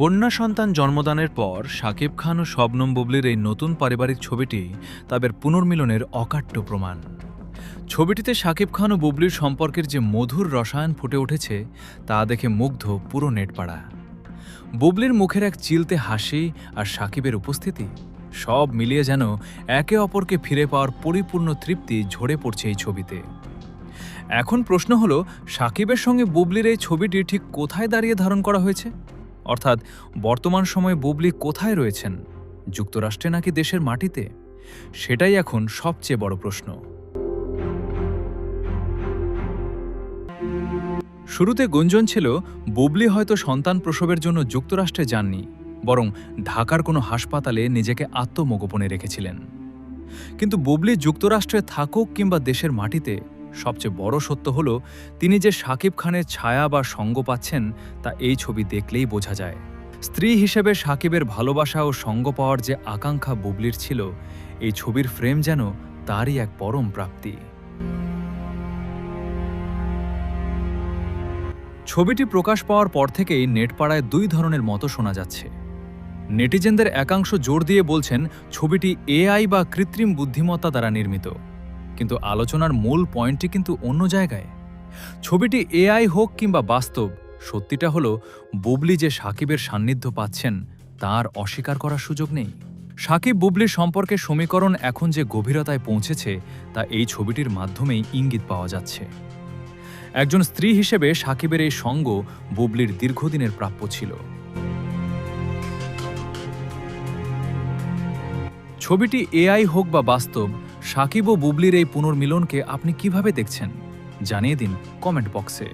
কন্যা সন্তান জন্মদানের পর শাকিব খান ও শবনম বুবলির এই নতুন পারিবারিক ছবিটি তাদের পুনর্মিলনের অকাট্য প্রমাণ। ছবিটিতে শাকিব খান ও বুবলির সম্পর্কের যে মধুর রসায়ন ফুটে উঠেছে তা দেখে মুগ্ধ পুরো নেটপাড়া। বুবলির মুখের এক চিলতে হাসি আর শাকিবের উপস্থিতি সব মিলিয়ে যেন একে অপরকে ফিরে পাওয়ার পরিপূর্ণ তৃপ্তি ঝরে পড়ছে এই ছবিতে। এখন প্রশ্ন হলো, শাকিবের সঙ্গে বুবলির এই ছবিটি ঠিক কোথায় দাঁড়িয়ে ধারণ করা হয়েছে? অর্থাৎ বর্তমান সময়ে বুবলি কোথায় রয়েছেন, যুক্তরাষ্ট্রে নাকি দেশের মাটিতে? সেটাই এখন সবচেয়ে বড় প্রশ্ন। শুরুতে গুঞ্জন ছিল বুবলি হয়তো সন্তান প্রসবের জন্য যুক্তরাষ্ট্রে যাননি, বরং ঢাকার কোনো হাসপাতালে নিজেকে আত্মমোগোপনে রেখেছিলেন। কিন্তু বুবলি যুক্তরাষ্ট্রে থাকুক কিংবা দেশের মাটিতে, সবচেয়ে বড় সত্য হলো তিনি যে শাকিব খানের ছায়া বা সঙ্গ পাচ্ছেন তা এই ছবি দেখলেই বোঝা যায়। স্ত্রী হিসেবে শাকিবের ভালোবাসা ও সঙ্গ পাওয়ার যে আকাঙ্ক্ষা বুবলির ছিল, এই ছবির ফ্রেম যেন তারই এক পরম প্রাপ্তি। ছবিটি প্রকাশ পাওয়ার পর থেকেই নেটপাড়ায় দুই ধরনের মতো শোনা যাচ্ছে। নেটিজেনদের একাংশ জোর দিয়ে বলছেন ছবিটি এআই বা কৃত্রিম বুদ্ধিমত্তা দ্বারা নির্মিত, কিন্তু আলোচনার মূল পয়েন্টটি কিন্তু অন্য জায়গায়। ছবিটি এআই হোক কিংবা বাস্তব, সত্যিটা হলো বুবলি যে শাকিবের সান্নিধ্য পাচ্ছেন তার অস্বীকার করার সুযোগ নেই। শাকিব বুবলির সম্পর্কে সমীকরণ এখন যে গভীরতায় পৌঁছেছে তা এই ছবিটির মাধ্যমেই ইঙ্গিত পাওয়া যাচ্ছে। একজন স্ত্রী হিসেবে শাকিবের এই সঙ্গ বুবলির দীর্ঘদিনের প্রাপ্য ছিল। ছবিটি এআই হোক বা বাস্তব, শাকিব ও বুবলির এই পুনর্মিলনকে আপনি কিভাবে দেখছেন জানিয়ে দিন কমেন্ট বক্সে।